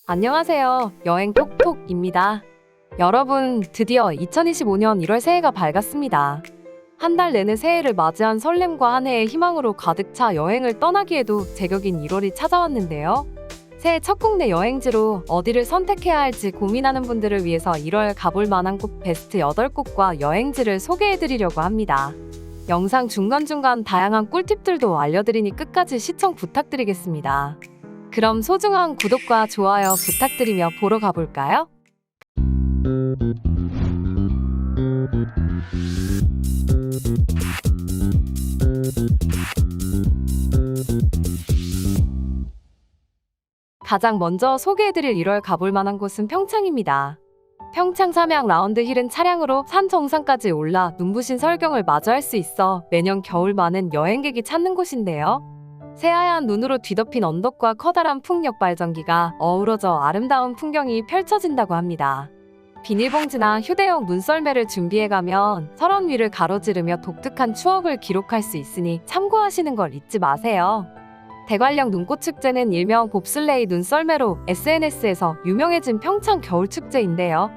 안녕하세요. 여행 톡톡입니다. 여러분, 드디어 2025년 1월 새해가 밝았습니다. 한 달 내내 새해를 맞이한 설렘과 한 해의 희망으로 가득 차 여행을 떠나기에도 제격인 1월이 찾아왔는데요. 새해 첫 국내 여행지로 어디를 선택해야 할지 고민하는 분들을 위해서 1월 가볼 만한 곳 베스트 8곳과 여행지를 소개해드리려고 합니다. 영상 중간중간 다양한 꿀팁들도 알려드리니 끝까지 시청 부탁드리겠습니다. 그럼 소중한 구독과 좋아요 부탁드리며 보러 가볼까요? 가장 먼저 소개해드릴 1월 가볼 만한 곳은 평창입니다. 평창 삼양 라운드 힐은 차량으로 산 정상까지 올라 눈부신 설경을 마주할 수 있어 매년 겨울 많은 여행객이 찾는 곳인데요. 새하얀 눈으로 뒤덮인 언덕과 커다란 풍력 발전기가 어우러져 아름다운 풍경이 펼쳐진다고 합니다. 비닐봉지나 휴대용 눈썰매를 준비해가면 설원 위를 가로지르며 독특한 추억을 기록할 수 있으니 참고하시는 걸 잊지 마세요. 대관령 눈꽃축제는 일명 봅슬레이 눈썰매로 SNS에서 유명해진 평창 겨울축제인데요.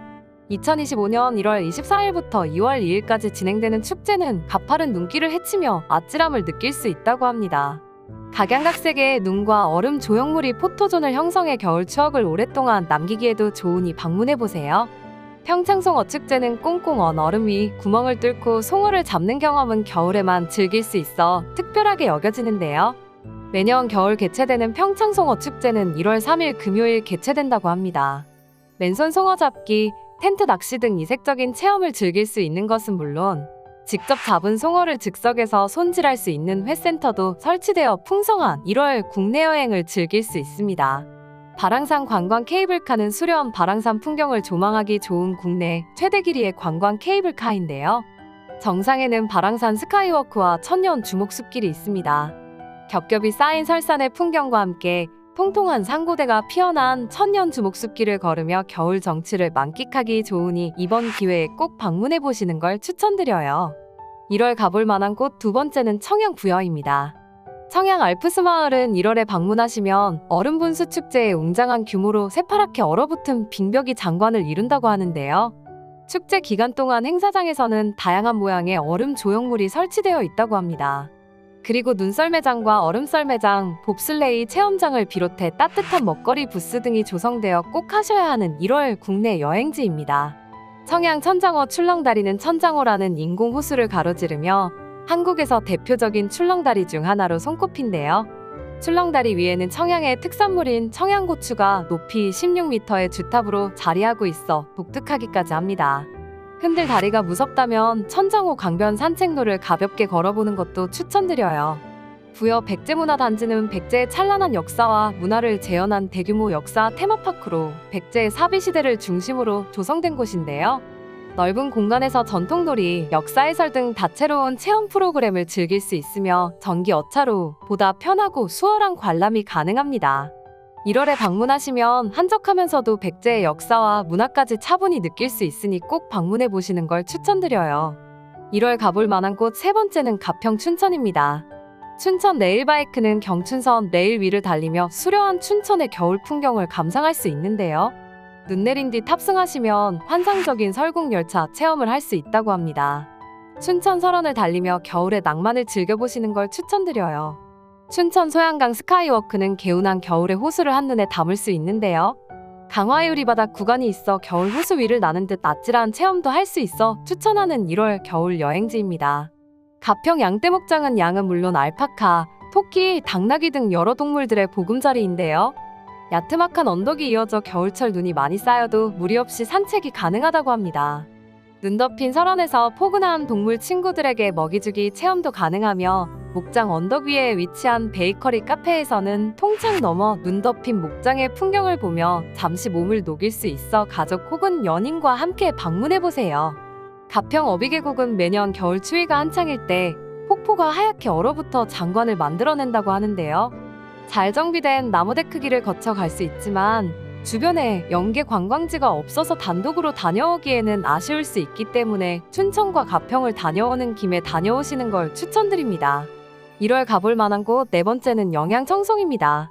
2025년 1월 24일부터 2월 2일까지 진행되는 축제는 가파른 눈길을 헤치며 아찔함을 느낄 수 있다고 합니다. 각양각색의 눈과 얼음 조형물이 포토존을 형성해 겨울 추억을 오랫동안 남기기에도 좋으니 방문해보세요. 평창 송어축제는 꽁꽁 언 얼음 위 구멍을 뚫고 송어를 잡는 경험은 겨울에만 즐길 수 있어 특별하게 여겨지는데요. 매년 겨울 개최되는 평창 송어축제는 1월 3일 금요일 개최된다고 합니다. 맨손 송어 잡기, 텐트 낚시 등 이색적인 체험을 즐길 수 있는 것은 물론 직접 잡은 송어를 즉석에서 손질할 수 있는 회센터도 설치되어 풍성한 1월 국내 여행을 즐길 수 있습니다. 바랑산 관광 케이블카는 수려한 바랑산 풍경을 조망하기 좋은 국내 최대 길이의 관광 케이블카인데요. 정상에는 바랑산 스카이워크와 천년 주목숲길이 있습니다. 겹겹이 쌓인 설산의 풍경과 함께 통통한 산고대가 피어난 천년 주목숲길을 걸으며 겨울 정취를 만끽하기 좋으니 이번 기회에 꼭 방문해 보시는 걸 추천드려요. 1월 가볼 만한 곳 두 번째는 청양부여입니다. 청양 알프스 마을은 1월에 방문하시면 얼음 분수 축제의 웅장한 규모로 새파랗게 얼어붙은 빙벽이 장관을 이룬다고 하는데요. 축제 기간 동안 행사장에서는 다양한 모양의 얼음 조형물이 설치되어 있다고 합니다. 그리고 눈썰매장과 얼음썰매장, 봅슬레이 체험장을 비롯해 따뜻한 먹거리 부스 등이 조성되어 꼭 하셔야 하는 1월 국내 여행지입니다. 청양 천장호 출렁다리는 천장호라는 인공 호수를 가로지르며 한국에서 대표적인 출렁다리 중 하나로 손꼽힌데요. 출렁다리 위에는 청양의 특산물인 청양고추가 높이 16m의 주탑으로 자리하고 있어 독특하기까지 합니다. 흔들 다리가 무섭다면 천장호 강변 산책로를 가볍게 걸어보는 것도 추천드려요. 부여 백제문화단지는 백제의 찬란한 역사와 문화를 재현한 대규모 역사 테마파크로 백제의 사비시대를 중심으로 조성된 곳인데요. 넓은 공간에서 전통놀이, 역사해설 등 다채로운 체험 프로그램을 즐길 수 있으며 전기 어차로 보다 편하고 수월한 관람이 가능합니다. 1월에 방문하시면 한적하면서도 백제의 역사와 문화까지 차분히 느낄 수 있으니 꼭 방문해 보시는 걸 추천드려요. 1월 가볼 만한 곳 세 번째는 가평 춘천입니다. 춘천 레일바이크는 경춘선 레일 위를 달리며 수려한 춘천의 겨울 풍경을 감상할 수 있는데요. 눈 내린 뒤 탑승하시면 환상적인 설국열차 체험을 할 수 있다고 합니다. 춘천 설원을 달리며 겨울의 낭만을 즐겨보시는 걸 추천드려요. 춘천 소양강 스카이워크는 개운한 겨울의 호수를 한눈에 담을 수 있는데요. 강화 유리바닥 구간이 있어 겨울 호수 위를 나는 듯 아찔한 체험도 할 수 있어 추천하는 1월 겨울 여행지입니다. 가평 양떼목장은 양은 물론 알파카, 토끼, 당나귀 등 여러 동물들의 보금자리인데요. 야트막한 언덕이 이어져 겨울철 눈이 많이 쌓여도 무리 없이 산책이 가능하다고 합니다. 눈 덮인 설원에서 포근한 동물 친구들에게 먹이주기 체험도 가능하며 목장 언덕 위에 위치한 베이커리 카페에서는 통창 넘어 눈 덮인 목장의 풍경을 보며 잠시 몸을 녹일 수 있어 가족 혹은 연인과 함께 방문해보세요. 가평 어비계곡은 매년 겨울 추위가 한창일 때 폭포가 하얗게 얼어붙어 장관을 만들어낸다고 하는데요. 잘 정비된 나무데크 길을 거쳐 갈 수 있지만 주변에 연계 관광지가 없어서 단독으로 다녀오기에는 아쉬울 수 있기 때문에 춘천과 가평을 다녀오는 김에 다녀오시는 걸 추천드립니다. 1월 가볼 만한 곳 네 번째는 영양청송입니다.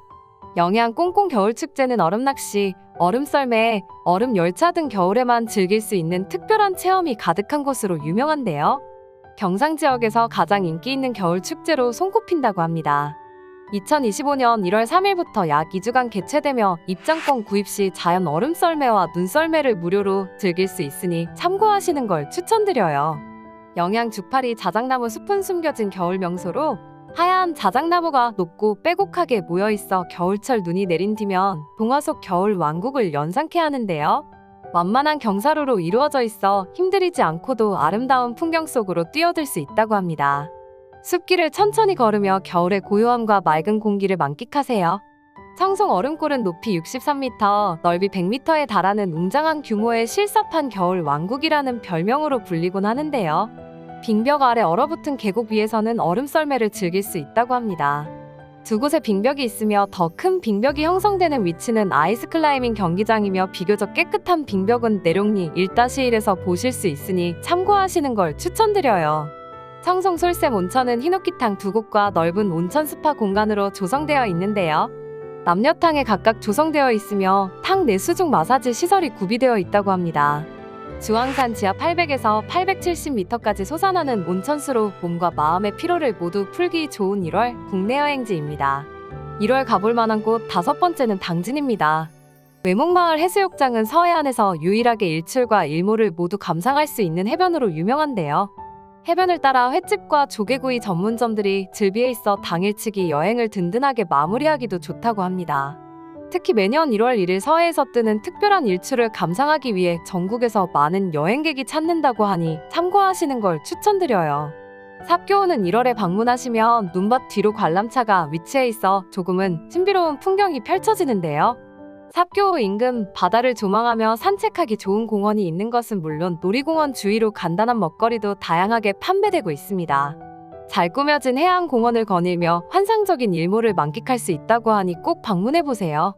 영양 꽁꽁 겨울축제는 얼음낚시, 얼음썰매, 얼음열차 등 겨울에만 즐길 수 있는 특별한 체험이 가득한 곳으로 유명한데요. 경상 지역에서 가장 인기 있는 겨울축제로 손꼽힌다고 합니다. 2025년 1월 3일부터 약 2주간 개최되며 입장권 구입 시 자연 얼음썰매와 눈썰매를 무료로 즐길 수 있으니 참고하시는 걸 추천드려요. 영양 주파리 자작나무 숲은 숨겨진 겨울 명소로 하얀 자작나무가 높고 빼곡하게 모여있어 겨울철 눈이 내린 뒤면 동화 속 겨울 왕국을 연상케 하는데요. 완만한 경사로로 이루어져 있어 힘들이지 않고도 아름다운 풍경 속으로 뛰어들 수 있다고 합니다. 숲길을 천천히 걸으며 겨울의 고요함과 맑은 공기를 만끽하세요. 청송 얼음골은 높이 63m, 넓이 100m에 달하는 웅장한 규모의 실사판 겨울 왕국이라는 별명으로 불리곤 하는데요. 빙벽 아래 얼어붙은 계곡 위에서는 얼음썰매를 즐길 수 있다고 합니다. 두 곳에 빙벽이 있으며 더 큰 빙벽이 형성되는 위치는 아이스 클라이밍 경기장이며 비교적 깨끗한 빙벽은 내룡리 1-1에서 보실 수 있으니 참고하시는 걸 추천드려요. 청송 솔샘 온천은 히노키탕 2곳과 넓은 온천 스파 공간으로 조성되어 있는데요. 남녀탕에 각각 조성되어 있으며 탕 내 수중 마사지 시설이 구비되어 있다고 합니다. 주황산 지하 800에서 870m까지 솟아나는 온천수로 몸과 마음의 피로를 모두 풀기 좋은 1월 국내 여행지입니다. 1월 가볼 만한 곳 5번째는 당진입니다. 외목마을 해수욕장은 서해안에서 유일하게 일출과 일몰을 모두 감상할 수 있는 해변으로 유명한데요. 해변을 따라 횟집과 조개구이 전문점들이 즐비해 있어 당일치기 여행을 든든하게 마무리하기도 좋다고 합니다. 특히 매년 1월 1일 서해에서 뜨는 특별한 일출을 감상하기 위해 전국에서 많은 여행객이 찾는다고 하니 참고하시는 걸 추천드려요. 삽교오는 1월에 방문하시면 눈밭 뒤로 관람차가 위치해 있어 조금은 신비로운 풍경이 펼쳐지는데요. 삽교오 인근 바다를 조망하며 산책하기 좋은 공원이 있는 것은 물론 놀이공원 주위로 간단한 먹거리도 다양하게 판매되고 있습니다. 잘 꾸며진 해안공원을 거닐며 환상적인 일몰을 만끽할 수 있다고 하니 꼭 방문해보세요.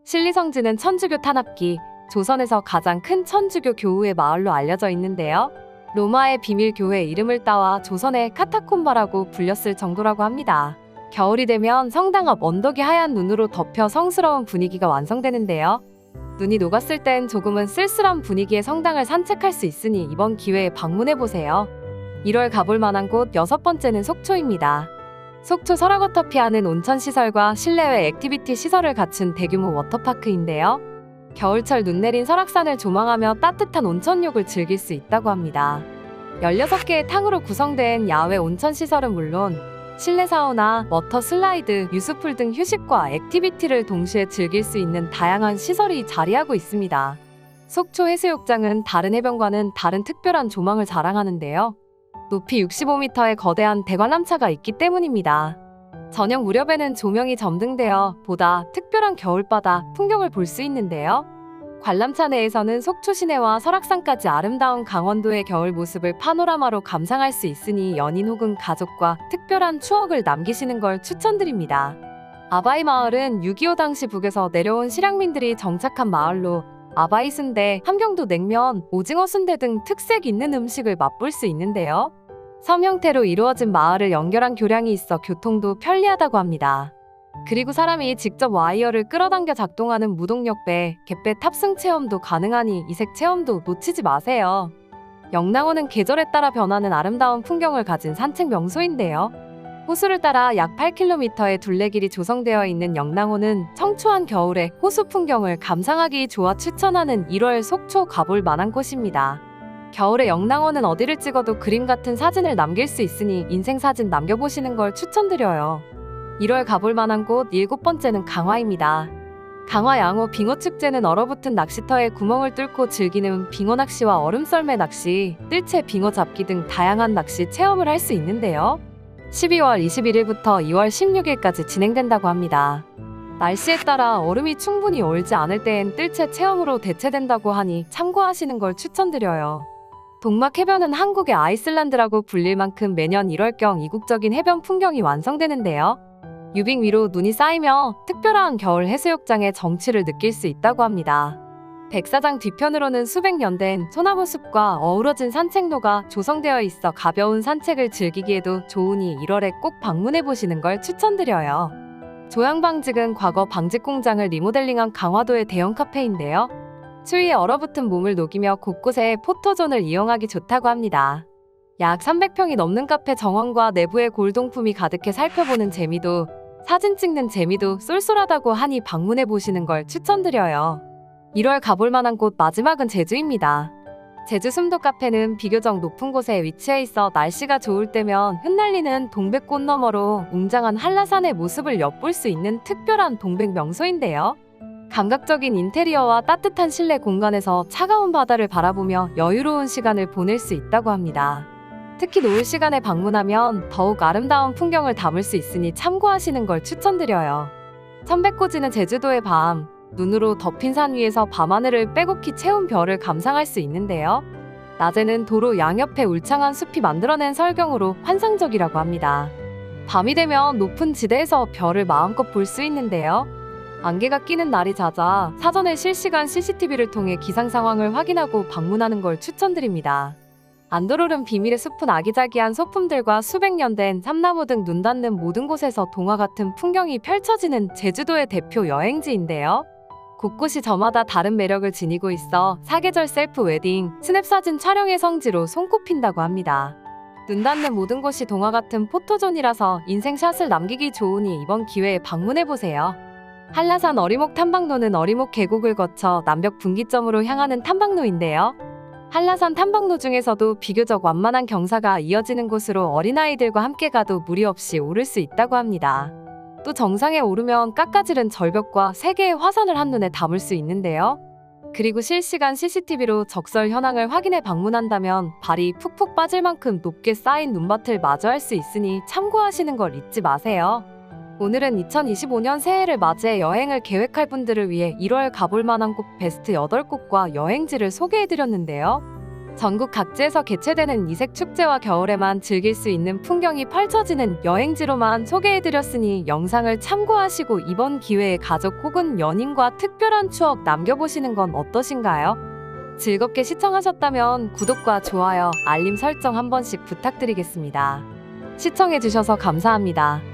신리성지는 천주교 탄압기, 조선에서 가장 큰 천주교 교우의 마을로 알려져 있는데요. 로마의 비밀 교회 이름을 따와 조선의 카타콤바라고 불렸을 정도라고 합니다. 겨울이 되면 성당 앞 언덕이 하얀 눈으로 덮여 성스러운 분위기가 완성되는데요. 눈이 녹았을 땐 조금은 쓸쓸한 분위기의 성당을 산책할 수 있으니 이번 기회에 방문해보세요. 1월 가볼 만한 곳 6번째는 속초입니다. 속초 설악워터피아는 온천시설과 실내외 액티비티 시설을 갖춘 대규모 워터파크인데요. 겨울철 눈 내린 설악산을 조망하며 따뜻한 온천욕을 즐길 수 있다고 합니다. 16개의 탕으로 구성된 야외 온천시설은 물론 실내 사우나, 워터 슬라이드, 유수풀 등 휴식과 액티비티를 동시에 즐길 수 있는 다양한 시설이 자리하고 있습니다. 속초 해수욕장은 다른 해변과는 다른 특별한 조망을 자랑하는데요. 높이 65m의 거대한 대관람차가 있기 때문입니다. 저녁 무렵에는 조명이 점등되어 보다 특별한 겨울바다 풍경을 볼 수 있는데요. 관람차 내에서는 속초 시내와 설악산까지 아름다운 강원도의 겨울 모습을 파노라마로 감상할 수 있으니 연인 혹은 가족과 특별한 추억을 남기시는 걸 추천드립니다. 아바이 마을은 6.25 당시 북에서 내려온 실향민들이 정착한 마을로 아바이 순대, 함경도 냉면, 오징어 순대 등 특색 있는 음식을 맛볼 수 있는데요. 섬 형태로 이루어진 마을을 연결한 교량이 있어 교통도 편리하다고 합니다. 그리고 사람이 직접 와이어를 끌어당겨 작동하는 무동력 배, 갯배 탑승 체험도 가능하니 이색 체험도 놓치지 마세요. 영랑호는 계절에 따라 변하는 아름다운 풍경을 가진 산책 명소인데요. 호수를 따라 약 8km의 둘레길이 조성되어 있는 영랑호는 청초한 겨울에 호수 풍경을 감상하기 좋아 추천하는 1월 속초 가볼 만한 곳입니다. 겨울에 영랑호는 어디를 찍어도 그림 같은 사진을 남길 수 있으니 인생사진 남겨보시는 걸 추천드려요. 1월 가볼 만한 곳 7번째는 강화입니다. 강화 양호 빙어축제는 얼어붙은 낚시터에 구멍을 뚫고 즐기는 빙어 낚시와 얼음썰매 낚시, 뜰채 빙어 잡기 등 다양한 낚시 체험을 할 수 있는데요. 12월 21일부터 2월 16일까지 진행된다고 합니다. 날씨에 따라 얼음이 충분히 얼지 않을 때엔 뜰채 체험으로 대체된다고 하니 참고하시는 걸 추천드려요. 동막 해변은 한국의 아이슬란드라고 불릴 만큼 매년 1월경 이국적인 해변 풍경이 완성되는데요. 유빙 위로 눈이 쌓이며 특별한 겨울 해수욕장의 정취를 느낄 수 있다고 합니다. 백사장 뒤편으로는 수백 년 된 소나무숲과 어우러진 산책로가 조성되어 있어 가벼운 산책을 즐기기에도 좋으니 1월에 꼭 방문해보시는 걸 추천드려요. 조양방직은 과거 방직 공장을 리모델링한 강화도의 대형 카페인데요. 추위에 얼어붙은 몸을 녹이며 곳곳에 포토존을 이용하기 좋다고 합니다. 약 300평이 넘는 카페 정원과 내부의 골동품이 가득해 살펴보는 재미도 사진 찍는 재미도 쏠쏠하다고 하니 방문해 보시는 걸 추천드려요. 1월 가볼 만한 곳 마지막은 제주입니다. 제주 숨도 카페는 비교적 높은 곳에 위치해 있어 날씨가 좋을 때면 흩날리는 동백꽃 너머로 웅장한 한라산의 모습을 엿볼 수 있는 특별한 동백 명소인데요. 감각적인 인테리어와 따뜻한 실내 공간에서 차가운 바다를 바라보며 여유로운 시간을 보낼 수 있다고 합니다. 특히 노을 시간에 방문하면 더욱 아름다운 풍경을 담을 수 있으니 참고하시는 걸 추천드려요. 천백고지는 제주도의 밤, 눈으로 덮인 산 위에서 밤하늘을 빼곡히 채운 별을 감상할 수 있는데요. 낮에는 도로 양옆에 울창한 숲이 만들어낸 설경으로 환상적이라고 합니다. 밤이 되면 높은 지대에서 별을 마음껏 볼 수 있는데요. 안개가 끼는 날이 잦아 사전에 실시간 CCTV를 통해 기상 상황을 확인하고 방문하는 걸 추천드립니다. 안도르름 비밀의 숲은 아기자기한 소품들과 수백 년 된 삼나무 등 눈 닿는 모든 곳에서 동화 같은 풍경이 펼쳐지는 제주도의 대표 여행지인데요. 곳곳이 저마다 다른 매력을 지니고 있어 사계절 셀프 웨딩, 스냅 사진 촬영의 성지로 손꼽힌다고 합니다. 눈 닿는 모든 곳이 동화 같은 포토존이라서 인생샷을 남기기 좋으니 이번 기회에 방문해보세요. 한라산 어리목 탐방로는 어리목 계곡을 거쳐 남벽 분기점으로 향하는 탐방로인데요. 한라산 탐방로 중에서도 비교적 완만한 경사가 이어지는 곳으로 어린아이들과 함께 가도 무리 없이 오를 수 있다고 합니다. 또 정상에 오르면 깎아지른 절벽과 3개의 화산을 한눈에 담을 수 있는데요. 그리고 실시간 CCTV로 적설 현황을 확인해 방문한다면 발이 푹푹 빠질 만큼 높게 쌓인 눈밭을 마주할 수 있으니 참고하시는 걸 잊지 마세요. 오늘은 2025년 새해를 맞이해 여행을 계획할 분들을 위해 1월 가볼 만한 곳 베스트 8곳과 여행지를 소개해드렸는데요. 전국 각지에서 개최되는 이색 축제와 겨울에만 즐길 수 있는 풍경이 펼쳐지는 여행지로만 소개해드렸으니 영상을 참고하시고 이번 기회에 가족 혹은 연인과 특별한 추억 남겨보시는 건 어떠신가요? 즐겁게 시청하셨다면 구독과 좋아요, 알림 설정 한 번씩 부탁드리겠습니다. 시청해주셔서 감사합니다.